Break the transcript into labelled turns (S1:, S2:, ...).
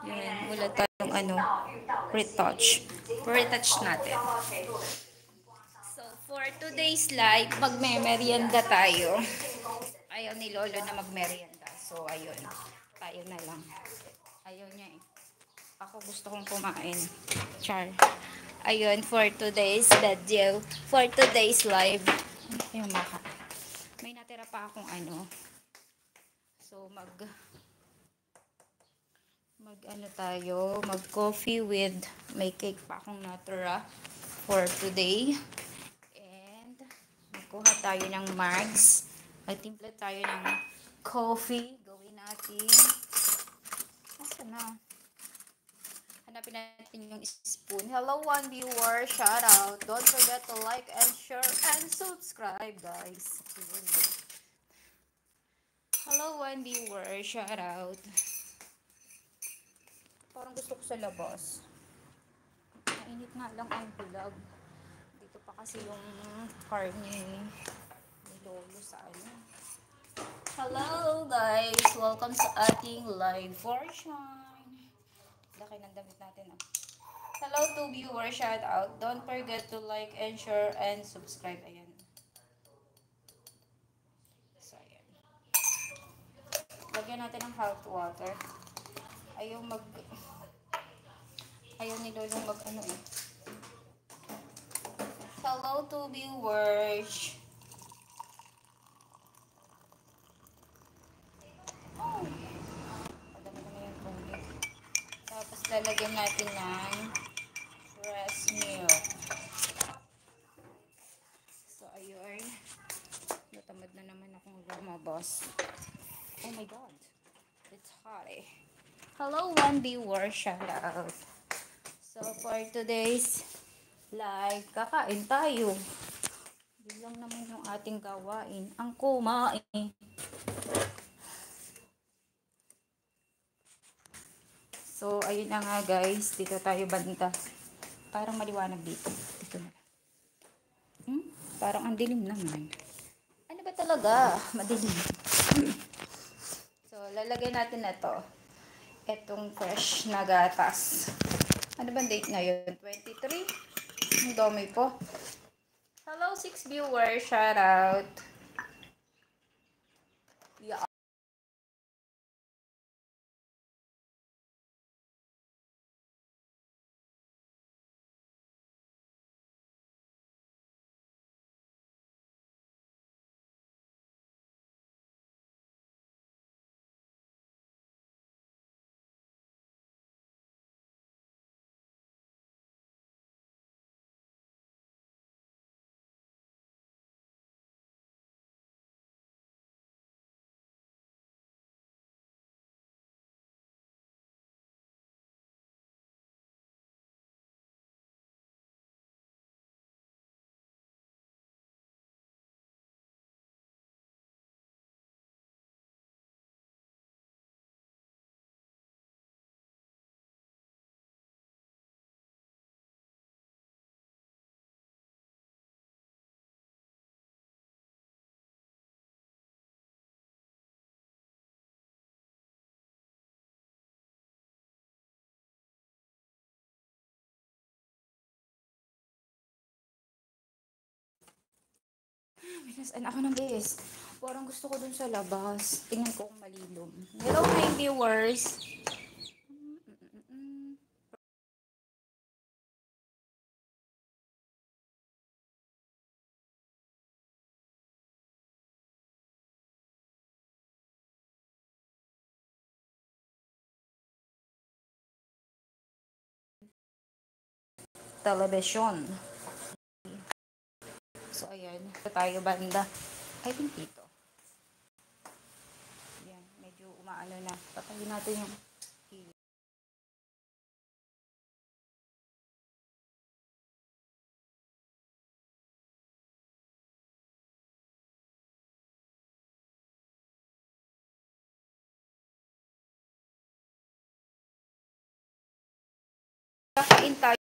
S1: Yan, wala tayong retouch. Retouch natin. So, for today's live, magme-merienda tayo. Ayaw ni Lolo na magmerienda. So, ayun. Tayo na lang. Ayaw niya eh. Ako gusto kong kumain. Char. Ayun, for today's video. For today's live. Ayun, maka. May natira pa akong So, mag coffee with, may cake pa akong natira for today. And, magkuha tayo ng mugs. Magtimpla tayo ng coffee. Gawin natin. Asa na? Hanapin natin yung spoon. Hello, one viewer. Shout out. Don't forget to like and share and subscribe, guys. Hello, one viewer. Shout out. Parang gusto ko sa labas. Mainit nga lang ang vlog. Dito pa kasi yung car ni Lolo sa Hello, guys. Welcome sa ating live version. Laki ng damit natin, Hello to viewers, shout out. Don't forget to like and share and subscribe. Ayan. So, ayan. Lagyan natin ng hot water. Ayaw ni Lolo Hello to viewers. Oh. Madami naman yung tubig. Tapos lalagyan natin ng fresh milk. So, ayun. Natamad na naman akong lumabas. Oh my God. It's hot eh. Hello, one viewer. Shout out. So, for today's live, kakain tayo. Hindi lang naman yung ating gawain. Ang kumain. So, ayun na nga guys. Dito tayo banda. Parang maliwanag dito. Dito na. Parang ang dilim naman. Ano ba talaga? Madilim. So, lalagay natin na to. Itong fresh na gatas. Ano ba date ngayon? 23? Ang dami po. Hello, 6 viewers. Shout out. Yeah. Minasan ako ng bes. Parang gusto ko dun sa labas. Tingnan ko kung malilom. Hello, my viewers. Television. So, ayan. Ito tayo banda. I think dito. Ayan. Medyo umaano na. Patayin natin yung kakain tayo.